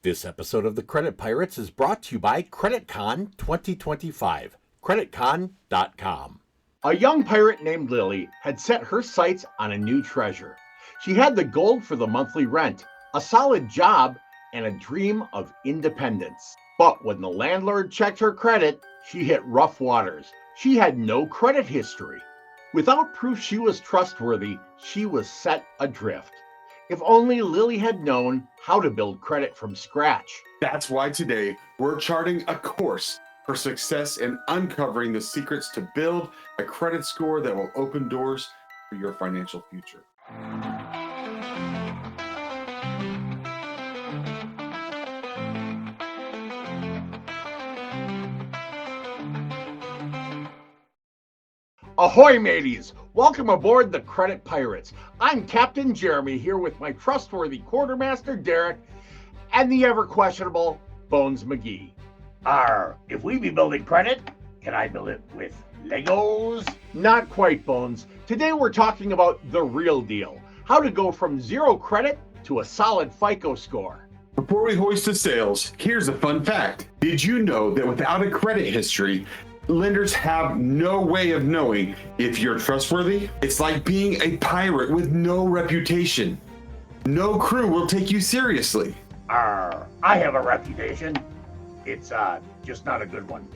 This episode of the Credit Pirates is brought to you by CreditCon 2025, creditcon.com. A young pirate named Lily had set her sights on a new treasure. She had the gold for the monthly rent, a solid job, and a dream of independence. But when the landlord checked her credit, she hit rough waters. She had no credit history. Without proof she was trustworthy, she was set adrift. If only Lily had known how to build credit from scratch. That's why today we're charting a course for success and uncovering the secrets to build a credit score that will open doors for your financial future. Ahoy, mateys! Welcome aboard the Credit Pirates. I'm Captain Jeremy here with my trustworthy quartermaster Derek and the ever-questionable Bones McGee. If we be building credit, can I build it with Legos? Not quite, Bones. Today we're talking about the real deal. How to go from zero credit to a solid FICO score. Before we hoist the sails, here's a fun fact. Did you know that without a credit history, lenders have no way of knowing if you're trustworthy? It's like being a pirate with no reputation. No crew will take you seriously. I have a reputation. It's just not a good one.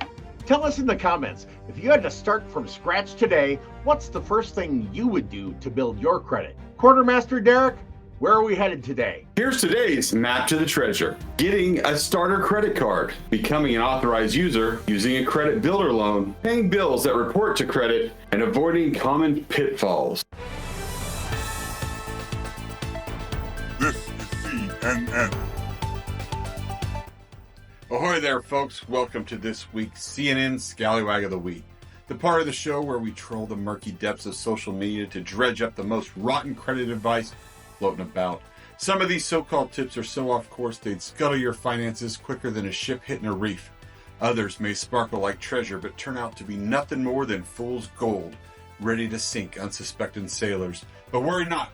Tell us in the comments, if you had to start from scratch today, what's the first thing you would do to build your credit? Quartermaster Derek, where are we headed today? Here's today's map to the treasure. Getting a starter credit card, becoming an authorized user, using a credit builder loan, paying bills that report to credit, and avoiding common pitfalls. This is CNN. Ahoy there, folks. Welcome to this week's CNN Scallywag of the Week, the part of the show where we troll the murky depths of social media to dredge up the most rotten credit advice floating about. Some of these so-called tips are so off course they'd scuttle your finances quicker than a ship hitting a reef. Others may sparkle like treasure but turn out to be nothing more than fool's gold, ready to sink unsuspecting sailors. But worry not.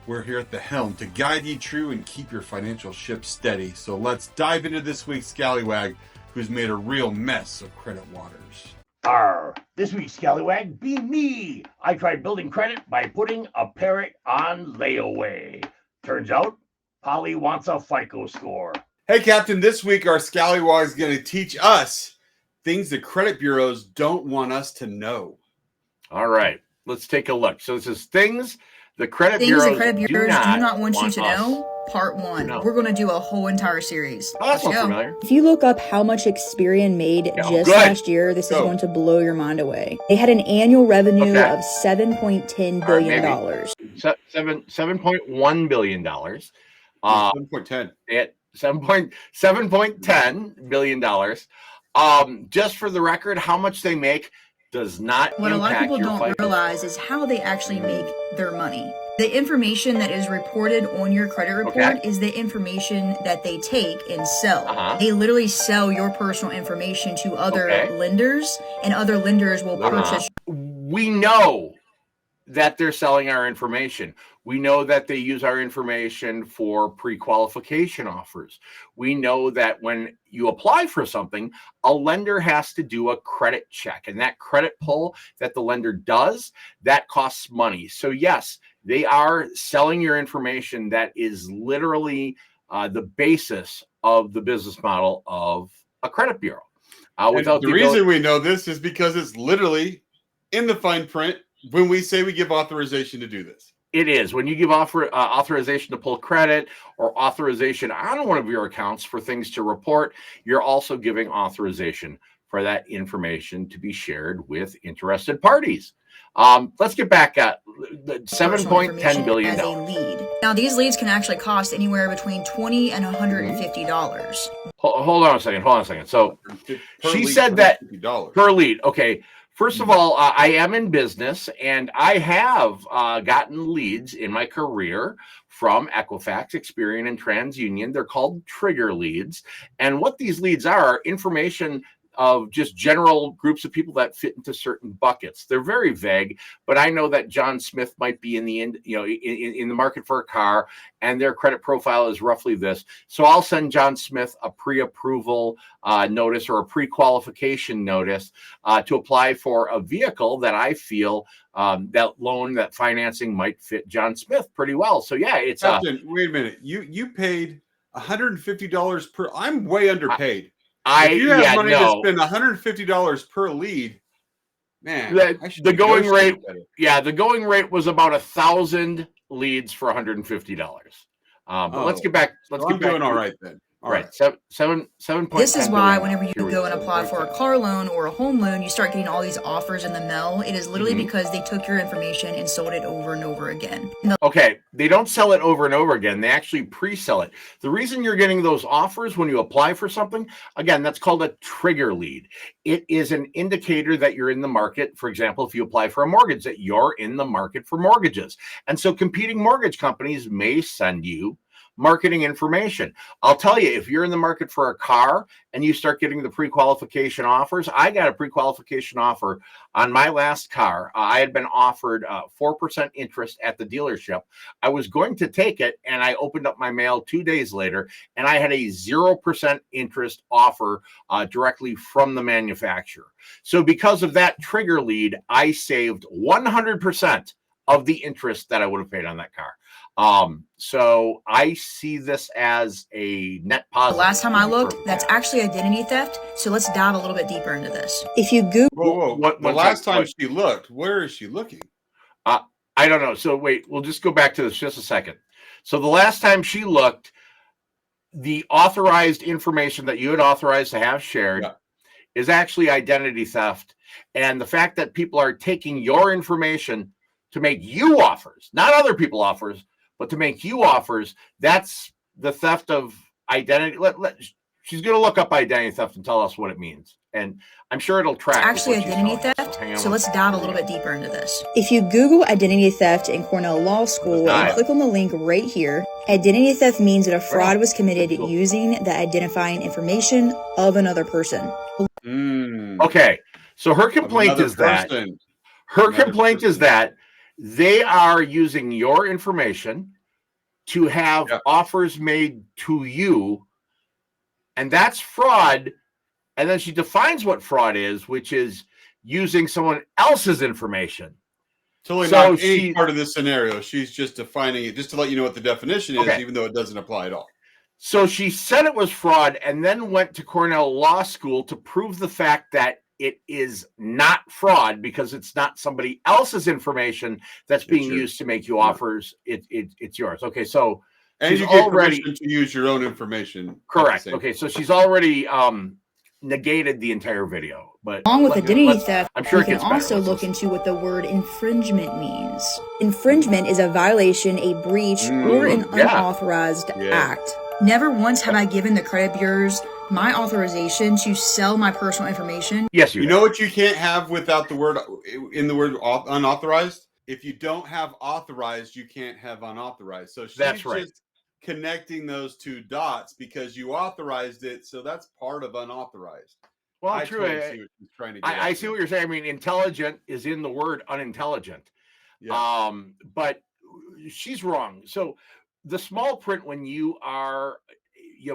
We're here at the helm to guide ye true and keep your financial ship steady. So let's dive into this week's Scallywag, who's made a real mess of credit waters. This week's Scallywag be me. I tried building credit by putting a parrot on layaway. Turns out, Polly wants a FICO score. Hey, Captain, this week our Scallywag is going to teach us things the credit bureaus don't want us to know. All right, let's take a look. So this is things the credit bureaus do not want you to know. Part 1. We're going to do a whole entire series. Oh, that's not familiar. If you look up how much Experian made last year, this is going to blow your mind away. They had an annual revenue of $7.10 billion. $7.1 billion. 7.10. At $7.10 billion. Just for the record, how much they make does not What a lot of people don't FICO realize is how they actually make their money. The information that is reported on your credit report is the information that they take and sell. They literally sell your personal information to other lenders, and other lenders will purchase. We know that they're selling our information. We know that they use our information for pre-qualification offers. We know that when you apply for something, a lender has to do a credit check, and that credit pull that the lender does, that costs money. So yes, they are selling your information. That is literally the basis of the business model of a credit bureau. The reason we know this is because it's literally in the fine print when we say we give authorization to do this. It is. When you give authorization to pull credit or authorization on one of your accounts for things to report, you're also giving authorization for that information to be shared with interested parties. Let's get back at the $7.10 billion. As a lead. Now, these leads can actually cost anywhere between $20 and $150. Hold on a second. So she said that per lead. Okay. First of all, I am in business, and I have gotten leads in my career from Equifax, Experian, and TransUnion. They're called trigger leads. And what these leads are information of just general groups of people that fit into certain buckets. They're very vague, but I know that John Smith might be in the market for a car, and their credit profile is roughly this. So I'll send John Smith a pre-approval notice or a pre-qualification notice to apply for a vehicle that I feel that financing might fit John Smith pretty well. So yeah, it's Captain, wait a minute. You paid $150 per. I'm way underpaid. If you have money to spend $150 per lead, man, the going rate, the going rate was about 1,000 leads for $150. But let's get back. I'm doing all right then. All right. 7. This is why whenever you go and apply for a car loan or a home loan, you start getting all these offers in the mail. It is literally because they took your information and sold it over and over again. Okay. They don't sell it over and over again. They actually pre-sell it. The reason you're getting those offers when you apply for something, again, that's called a trigger lead. It is an indicator that you're in the market. For example, if you apply for a mortgage, that you're in the market for mortgages. And so competing mortgage companies may send you marketing information. I'll tell you, if you're in the market for a car and you start getting the pre-qualification offers, I got a pre-qualification offer on my last car. I had been offered 4% interest at the dealership. I was going to take it, and I opened up my mail 2 days later, and I had a 0% interest offer directly from the manufacturer. So because of that trigger lead, I saved 100% of the interest that I would have paid on that car. So I see this as a net positive. The last time I looked, that's actually identity theft. So let's dive a little bit deeper into this. If you Google, the last time she looked, where is she looking? I don't know. So wait, we'll just go back to this just a second. So the last time she looked, the authorized information that you had authorized to have shared is actually identity theft. And the fact that people are taking your information to make you offers, not other people offers, but to make you offers, that's the theft of identity. She's going to look up identity theft and tell us what it means. And I'm sure it'll track. It's actually identity theft. So let's dive a little bit deeper into this. If you Google identity theft in Cornell Law School and click on the link right here, identity theft means that a fraud was committed using the identifying information of another person. Okay. So her complaint is that they are using your information to have offers made to you, and that's fraud. And then she defines what fraud is, which is using someone else's information. Totally not any part of this scenario. She's just defining it just to let you know what the definition is, even though it doesn't apply at all. So she said it was fraud and then went to Cornell Law School to prove the fact that it is not fraud because it's not somebody else's information that's being used to make you offers. It's yours. Okay, so and you get permission to use your own information. Correct. Okay, so she's already negated the entire video. But along with identity theft, I'm sure you can also look into what the word infringement means. Infringement is a violation, a breach, or an unauthorized act. Never once have I given the credit bureaus my authorization to sell my personal information. Yes, you know what you can't have without the word unauthorized? If you don't have authorized, you can't have unauthorized. So she's just connecting those two dots because you authorized it, so that's part of unauthorized. Well, I true. Totally see what she's trying to get I see what you're saying. I mean, intelligent is in the word unintelligent. Yeah. But she's wrong. So the small print when you are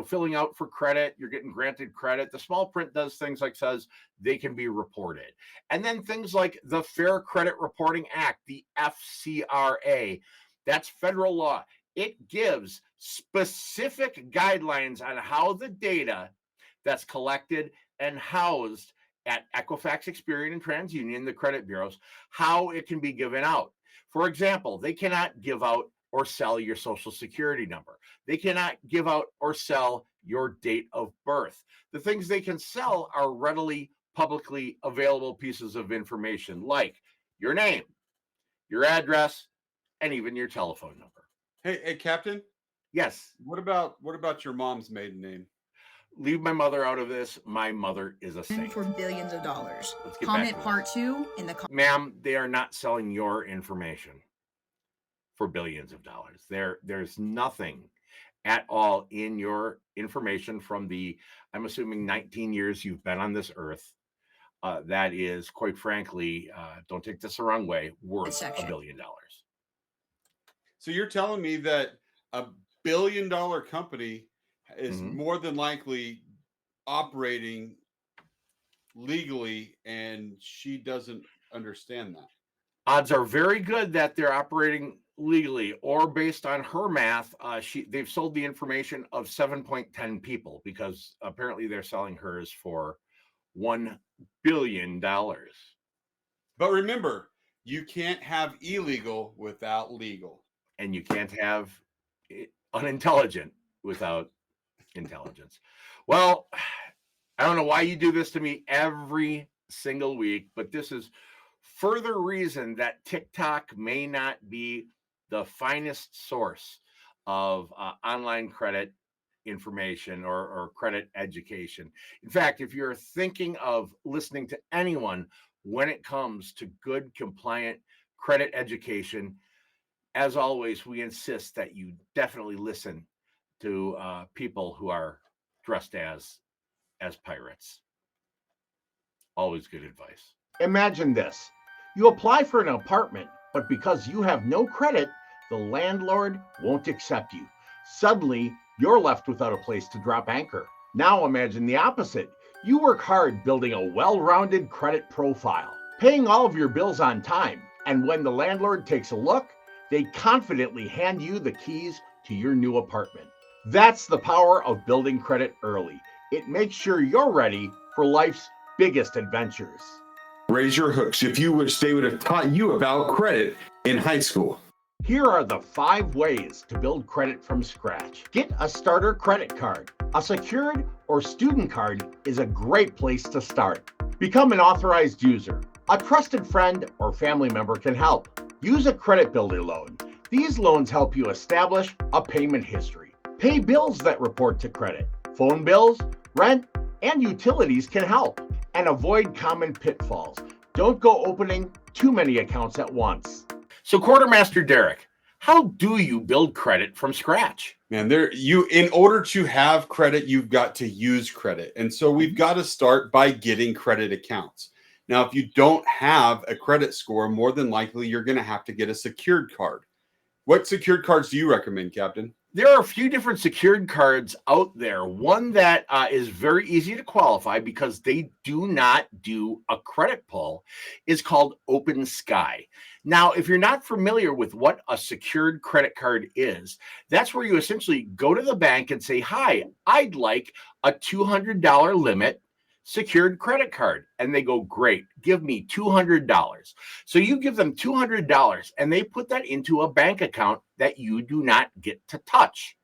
filling out for credit, you're getting granted credit. The small print does things like says they can be reported. And then things like the Fair Credit Reporting Act, the FCRA, that's federal law. It gives specific guidelines on how the data that's collected and housed at Equifax, Experian, and TransUnion, the credit bureaus, how it can be given out. For example, they cannot give out or sell your social security number. They cannot give out or sell your date of birth. The things they can sell are readily publicly available pieces of information like your name, your address, and even your telephone number. Hey, Captain? Yes. What about your mom's maiden name? Leave my mother out of this. My mother is a saint. For billions of dollars. Comment part 2 in the Ma'am, they are not selling your information for billions of dollars. There's nothing at all in your information from the, I'm assuming, 19 years you've been on this earth. That is, quite frankly, don't take this the wrong way, worth $1 billion. So you're telling me that a $1 billion company is more than likely operating legally, and she doesn't understand that? Odds are very good that they're operating legally, or based on her math, they've sold the information of 7.10 people, because apparently they're selling hers for $1 billion. But remember, you can't have illegal without legal. And you can't have unintelligent without intelligence. Well, I don't know why you do this to me every single week, but this is further reason that TikTok may not be the finest source of online credit information or credit education. In fact, if you're thinking of listening to anyone when it comes to good, compliant credit education, as always, we insist that you definitely listen to people who are dressed as pirates. Always good advice. Imagine this. You apply for an apartment, but because you have no credit, the landlord won't accept you. Suddenly, you're left without a place to drop anchor. Now imagine the opposite. You work hard building a well-rounded credit profile, paying all of your bills on time, and when the landlord takes a look, they confidently hand you the keys to your new apartment. That's the power of building credit early. It makes sure you're ready for life's biggest adventures. Raise your hooks if you wish they would have taught you about credit in high school. Here are the 5 ways to build credit from scratch. Get a starter credit card. A secured or student card is a great place to start. Become an authorized user. A trusted friend or family member can help. Use a credit builder loan. These loans help you establish a payment history. Pay bills that report to credit. Phone bills, rent, and utilities can help. And avoid common pitfalls. Don't go opening too many accounts at once. So, Quartermaster Derek, how do you build credit from scratch? Man, in order to have credit, you've got to use credit. And so we've got to start by getting credit accounts. Now, if you don't have a credit score, more than likely you're going to have to get a secured card. What secured cards do you recommend, Captain? There are a few different secured cards out there. One that is very easy to qualify because they do not do a credit pull is called Open Sky. Now, if you're not familiar with what a secured credit card is, that's where you essentially go to the bank and say, hi, I'd like a $200 limit secured credit card. And they go, great, give me $200. So you give them $200 and they put that into a bank account that you do not get to touch.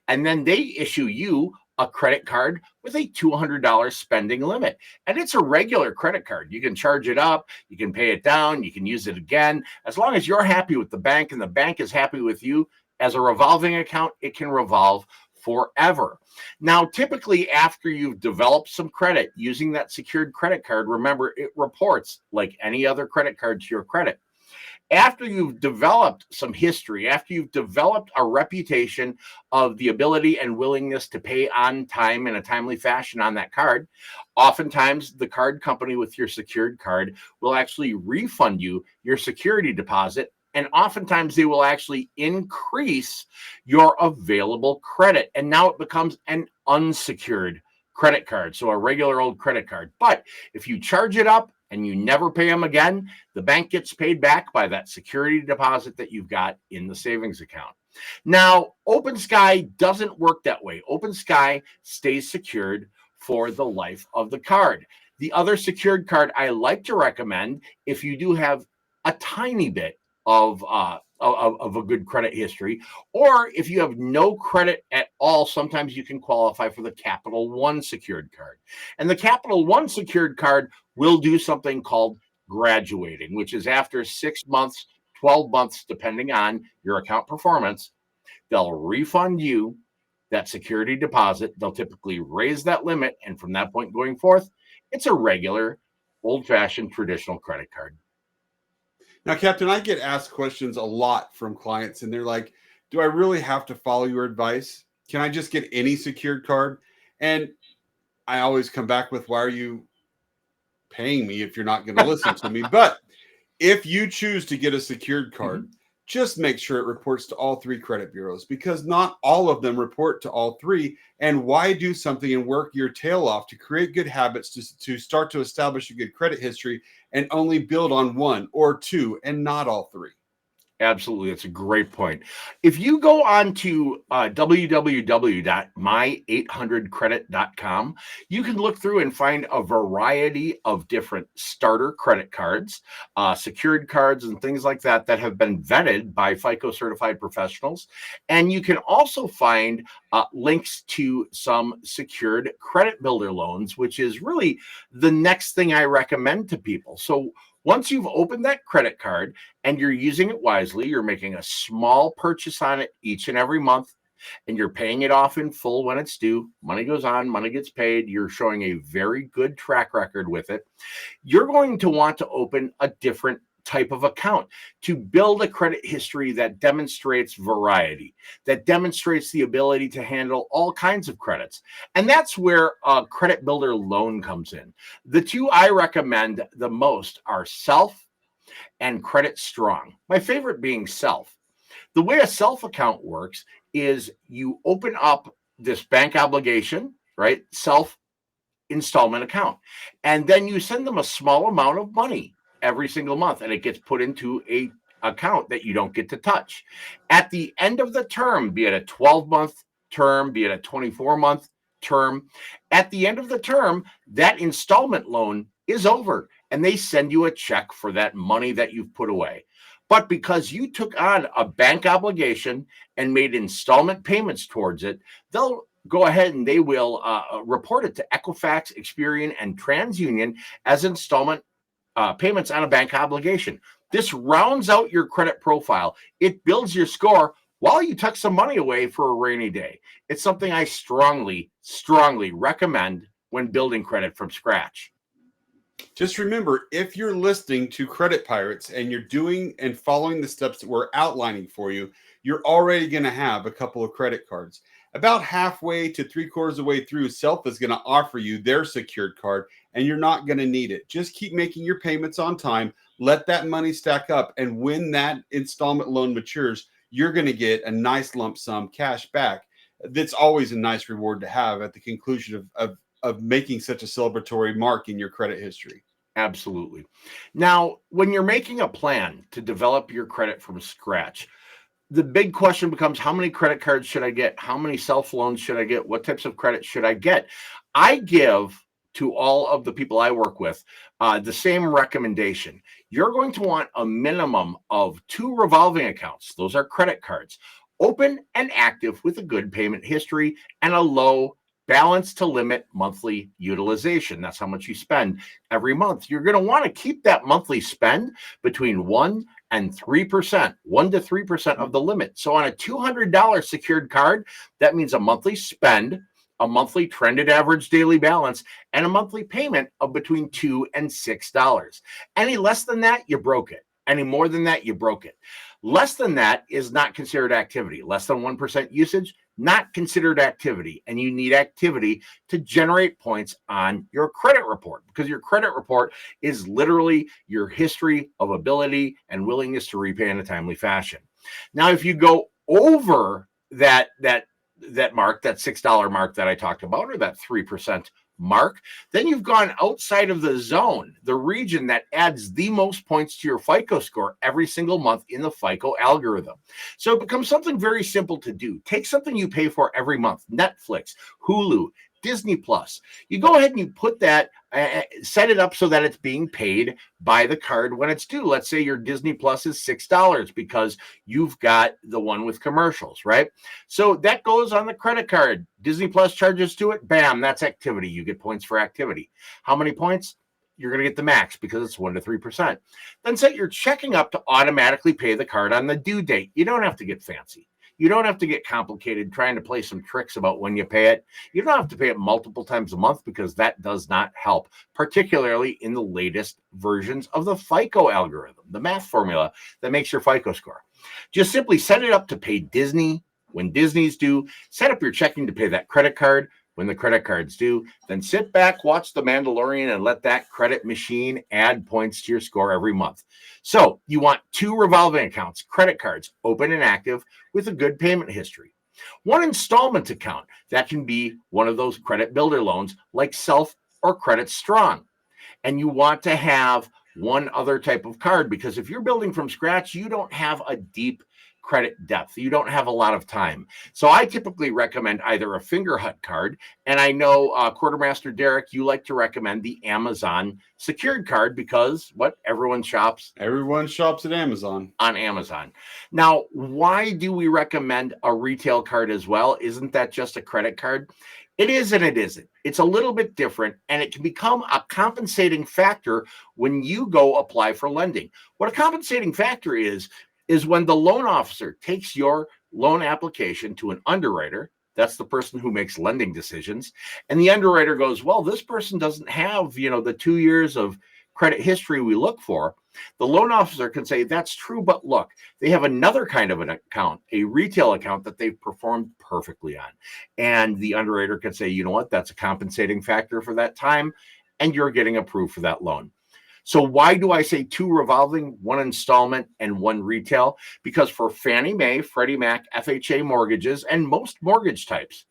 And then they issue you a credit card with a $200 spending limit. And it's a regular credit card. You can charge it up, you can pay it down, you can use it again. As long as you're happy with the bank and the bank is happy with you, as a revolving account, it can revolve forever. Now, typically after you've developed some credit using that secured credit card, remember it reports like any other credit card to your credit. After you've developed some history, after you've developed a reputation of the ability and willingness to pay on time in a timely fashion on that card, oftentimes the card company with your secured card will actually refund you your security deposit. And oftentimes they will actually increase your available credit. And now it becomes an unsecured credit card, so a regular old credit card. But if you charge it up and you never pay them again, the bank gets paid back by that security deposit that you've got in the savings account. Now, Open Sky doesn't work that way. Open Sky stays secured for the life of the card. The other secured card I like to recommend, if you do have a tiny bit of a good credit history, or if you have no credit at all, sometimes you can qualify for the Capital One secured card. And the Capital One secured card will do something called graduating, which is after 6 months, 12 months, depending on your account performance, they'll refund you that security deposit. They'll typically raise that limit. And from that point going forth, it's a regular, old-fashioned, traditional credit card. Now, Captain, I get asked questions a lot from clients, and they're like, do I really have to follow your advice? Can I just get any secured card? And I always come back with, why are you paying me if you're not going to listen to me? But if you choose to get a secured card, just make sure it reports to all 3 credit bureaus, because not all of them report to all 3. And why do something and work your tail off to create good habits to start to establish a good credit history and only build on 1 or 2 and not all 3? Absolutely. That's a great point. If you go on to www.my800credit.com, you can look through and find a variety of different starter credit cards, secured cards, and things like that that have been vetted by FICO certified professionals. And you can also find links to some secured credit builder loans, which is really the next thing I recommend to people. So once you've opened that credit card and you're using it wisely, you're making a small purchase on it each and every month, and you're paying it off in full when it's due. Money goes on, money gets paid. You're showing a very good track record with it. You're going to want to open a different type of account to build a credit history that demonstrates variety, that demonstrates the ability to handle all kinds of credits. And that's where a credit builder loan comes in. The 2 I recommend the most are Self and Credit Strong. My favorite being Self. The way a Self account works is you open up this bank obligation, right? Self installment account. And then you send them a small amount of money every single month, and it gets put into a account that you don't get to touch. At the end of the term, be it a 12-month term, be it a 24-month term, at the end of the term, that installment loan is over, and they send you a check for that money that you've put away. But because you took on a bank obligation and made installment payments towards it, they'll go ahead and they will report it to Equifax, Experian, and TransUnion as installment payments on a bank obligation. This rounds out your credit profile. It builds your score while you tuck some money away for a rainy day. It's something I strongly, strongly recommend when building credit from scratch. Just remember, if you're listening to Credit Pirates and you're doing and following the steps that we're outlining for you, you're already going to have a couple of credit cards. About halfway to 3/4 of the way through, Self is going to offer you their secured card, and you're not going to need it. Just keep making your payments on time. Let that money stack up. And when that installment loan matures, you're going to get a nice lump sum cash back. That's always a nice reward to have at the conclusion of making such a celebratory mark in your credit history. Absolutely. Now, when you're making a plan to develop your credit from scratch, the big question becomes, how many credit cards should I get? How many Self loans should I get? What types of credit should I get? I give to all of the people I work with the same recommendation. You're going to want a minimum of 2 revolving accounts. Those are credit cards, open and active with a good payment history and a low balance to limit monthly utilization. That's how much you spend every month. You're going to want to keep that monthly spend between 1% and 3%, 1 to 3% of the limit. So on a $200 secured card, that means a monthly spend, a monthly trended average daily balance, and a monthly payment of between $2 and $6. Any less than that, you broke it. Any more than that, you broke it. Less than that is not considered activity. Less than 1% usage, not considered activity. And you need activity to generate points on your credit report, because your credit report is literally your history of ability and willingness to repay in a timely fashion. Now, if you go over that mark, that $6 mark that I talked about, or that 3% mark, then you've gone outside of the zone, the region that adds the most points to your FICO score every single month in the FICO algorithm. So it becomes something very simple to do. Take something you pay for every month, Netflix, Hulu, Disney Plus. You go ahead and you put that, set it up so that it's being paid by the card when it's due. Let's say your Disney Plus is $6 because you've got the one with commercials, right? So that goes on the credit card. Disney Plus charges to it. Bam, that's activity. You get points for activity. How many points? You're going to get the max because it's 1 to 3%. Then set your checking up to automatically pay the card on the due date. You don't have to get fancy. You don't have to get complicated trying to play some tricks about when you pay it. You don't have to pay it multiple times a month because that does not help, particularly in the latest versions of the FICO algorithm, the math formula that makes your FICO score. Just simply set it up to pay Disney, When Disney's due, set up your checking to pay that credit card. When the credit card's due, then sit back, watch The Mandalorian, and let that credit machine add points to your score every month. So you want 2 revolving accounts, credit cards, open and active, with a good payment history. 1 installment account, that can be one of those credit builder loans like Self or Credit Strong. And you want to have 1 other type of card, because if you're building from scratch, you don't have a deep credit depth. You don't have a lot of time. So I typically recommend either a Fingerhut card, and I know Quartermaster Derek, you like to recommend the Amazon secured card, because what? Everyone shops at Amazon. On Amazon. Now, why do we recommend a retail card as well? Isn't that just a credit card? It is and it isn't. It's a little bit different, and it can become a compensating factor when you go apply for lending. What a compensating factor is when the loan officer takes your loan application to an underwriter. That's the person who makes lending decisions. And the underwriter goes, well, this person doesn't have, the 2 years of credit history we look for. The loan officer can say, that's true, but look, they have another kind of an account, a retail account that they've performed perfectly on. And the underwriter can say, you know what, that's a compensating factor for that time, and you're getting approved for that loan. So why do I say 2 revolving, 1 installment, and 1 retail? Because for Fannie Mae, Freddie Mac, FHA mortgages, and most mortgage types,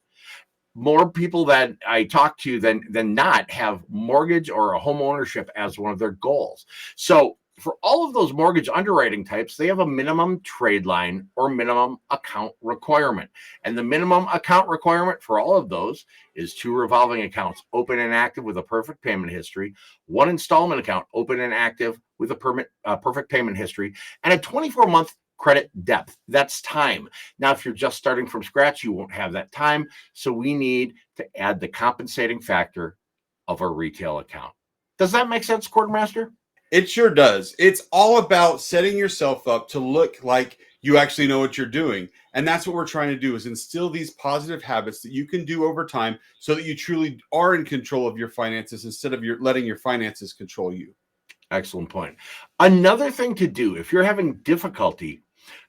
more people that I talk to than not have mortgage or a home ownership as one of their goals. So for all of those mortgage underwriting types, they have a minimum trade line or minimum account requirement. And the minimum account requirement for all of those is 2 revolving accounts, open and active with a perfect payment history, 1 installment account, open and active with a perfect payment history, and a 24-month credit depth. That's time. Now, if you're just starting from scratch, you won't have that time. So we need to add the compensating factor of a retail account. Does that make sense, Quartermaster? It sure does. It's all about setting yourself up to look like you actually know what you're doing. And that's what we're trying to do, is instill these positive habits that you can do over time so that you truly are in control of your finances instead of letting your finances control you. Excellent point. Another thing to do, if you're having difficulty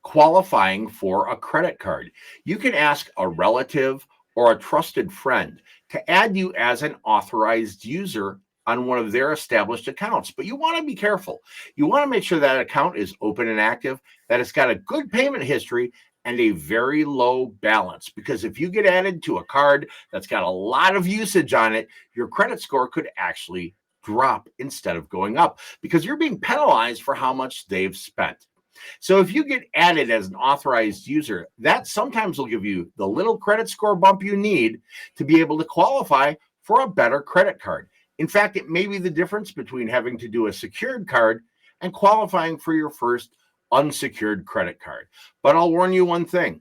qualifying for a credit card, you can ask a relative or a trusted friend to add you as an authorized user on one of their established accounts. But you want to be careful. You want to make sure that account is open and active, that it's got a good payment history, and a very low balance. Because if you get added to a card that's got a lot of usage on it, your credit score could actually drop instead of going up, because you're being penalized for how much they've spent. So if you get added as an authorized user, that sometimes will give you the little credit score bump you need to be able to qualify for a better credit card. In fact, it may be the difference between having to do a secured card and qualifying for your first unsecured credit card. But I'll warn you one thing.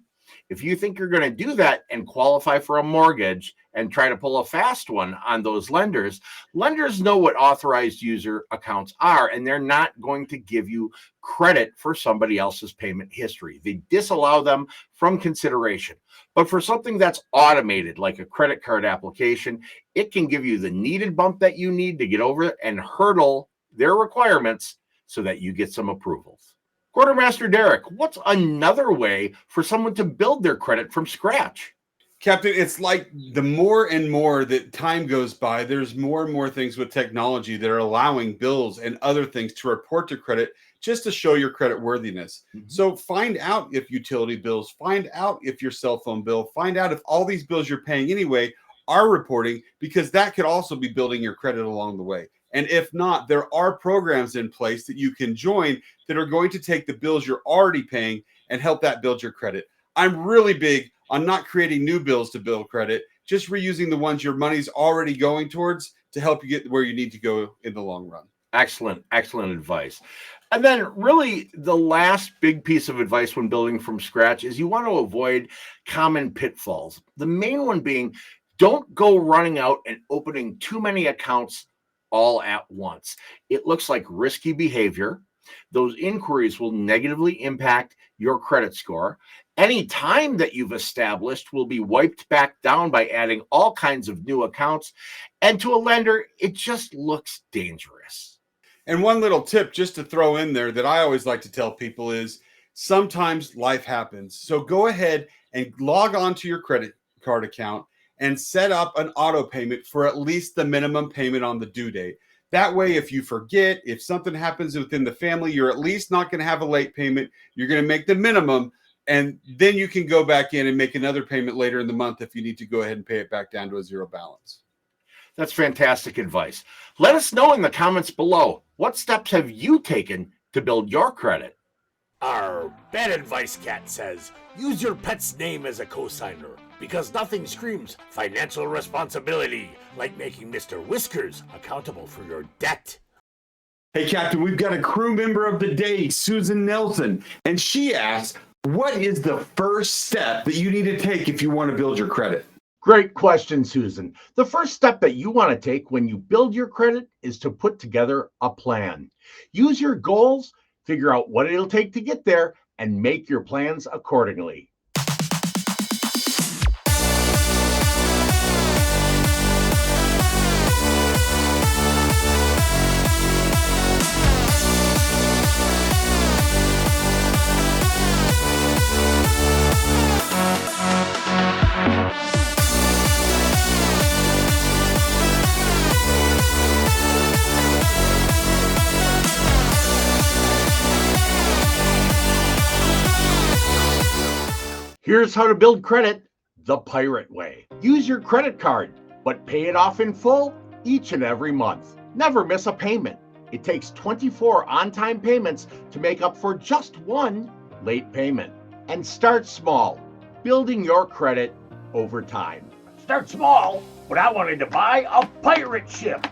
If you think you're going to do that and qualify for a mortgage and try to pull a fast one on those lenders know what authorized user accounts are, and they're not going to give you credit for somebody else's payment history. They disallow them from consideration. But for something that's automated, like a credit card application, it can give you the needed bump that you need to get over it and hurdle their requirements so that you get some approvals. Quartermaster Derek, what's another way for someone to build their credit from scratch? Captain, it's like the more and more that time goes by, there's more and more things with technology that are allowing bills and other things to report to credit just to show your credit worthiness. Mm-hmm. So find out if utility bills, find out if your cell phone bill, find out if all these bills you're paying anyway are reporting, because that could also be building your credit along the way. And if not, there are programs in place that you can join that are going to take the bills you're already paying and help that build your credit. I'm really big on not creating new bills to build credit, just reusing the ones your money's already going towards to help you get where you need to go in the long run. Excellent advice. And then really the last big piece of advice when building from scratch is you want to avoid common pitfalls. The main one being, don't go running out and opening too many accounts all at once. It looks like risky behavior. Those inquiries will negatively impact your credit score. Any time that you've established will be wiped back down by adding all kinds of new accounts. And to a lender, it just looks dangerous. And one little tip just to throw in there that I always like to tell people is, sometimes life happens. So go ahead and log on to your credit card account and set up an auto payment for at least the minimum payment on the due date. That way, if you forget, if something happens within the family, you're at least not going to have a late payment. You're going to make the minimum, and then you can go back in and make another payment later in the month if you need to go ahead and pay it back down to a zero balance. That's fantastic advice. Let us know in the comments below, what steps have you taken to build your credit? Our bad advice cat says, use your pet's name as a cosigner, because nothing screams financial responsibility like making Mr. Whiskers accountable for your debt. Hey, Captain, we've got a crew member of the day, Susan Nelson, and she asks, what is the first step that you need to take if you want to build your credit? Great question, Susan. The first step that you want to take when you build your credit is to put together a plan. Use your goals, figure out what it'll take to get there, and make your plans accordingly. Here's how to build credit the pirate way. Use your credit card, but pay it off in full each and every month. Never miss a payment. It takes 24 on-time payments to make up for just one late payment. And start small, building your credit over time. Start small, but I wanted to buy a pirate ship.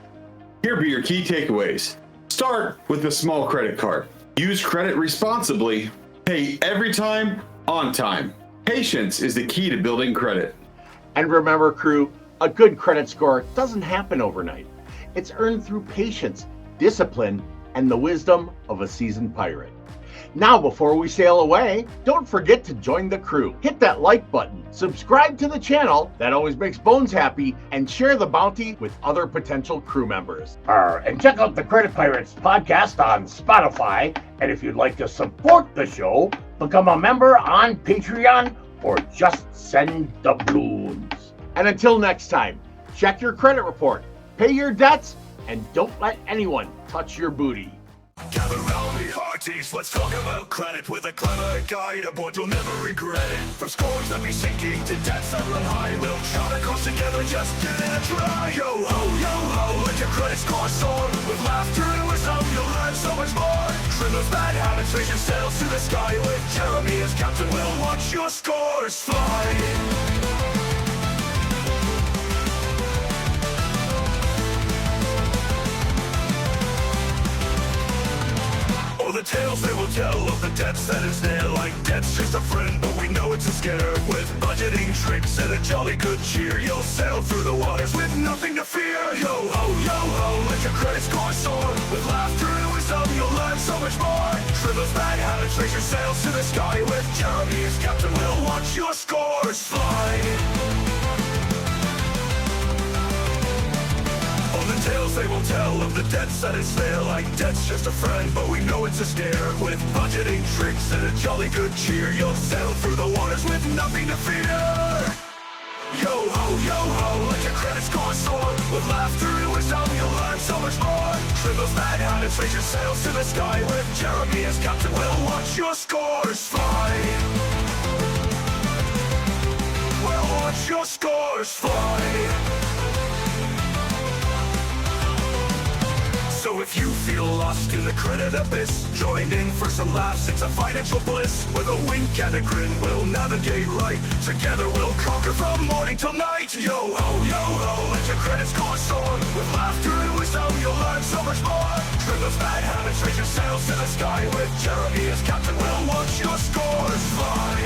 Here be your key takeaways. Start with a small credit card. Use credit responsibly. Pay every time, on time. Patience is the key to building credit. And remember, crew, a good credit score doesn't happen overnight. It's earned through patience, discipline, and the wisdom of a seasoned pirate. Now, before we sail away, don't forget to join the crew. Hit that like button, subscribe to the channel, that always makes Bones happy, and share the bounty with other potential crew members. And check out the Credit Pirates podcast on Spotify. And if you'd like to support the show, become a member on Patreon or just send doubloons. And until next time, check your credit report, pay your debts, and don't let anyone touch your booty. Gather round me hearties, let's talk about credit with a clever guide, a board you'll never regret it. From scores that be sinking to debts that run high, we'll chart a course together, just give it a try. Yo ho, let your credit score soar. With laughter and wisdom, you'll learn so much more. Trim those bad habits, raise your sails to the sky. With Jeremy as captain, we'll watch your scores fly. The tales they will tell of the debts that is there. Like debt's just a friend, but we know it's a scare. With budgeting tricks and a jolly good cheer, you'll sail through the waters with nothing to fear. Yo ho, let your credit score soar. With laughter and wisdom, you'll learn so much more. Trim those bad habits, raise your sails to the sky. With Jeremy as captain, we'll watch your scores fly. The tales they will tell of the debts that is there. Like debt's just a friend, but we know it's a scare. With budgeting tricks and a jolly good cheer, you'll sail through the waters with nothing to fear. Yo ho, let your credit score soar. With laughter and wisdom, you'll learn so much more. Trim those bad habits, raise your sails to the sky. With Jeremy as captain, we'll watch your scores fly. We'll watch your scores fly. So if you feel lost in the credit abyss, join in for some laughs, it's a financial bliss. With a wink and a grin, we'll navigate right. Together we'll conquer from morning till night. Yo ho, let your credit score soar. With laughter and wisdom, you'll learn so much more. Trim those bad habits, raise your sails to the sky. With Jeremy as captain, we'll watch your scores fly.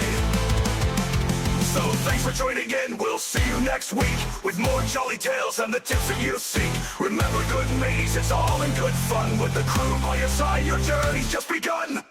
So thanks for joining in, we'll see you next week with more jolly tales and the tips that you seek. Remember, good mates, it's all in good fun. With the crew by your side, your journey's just begun.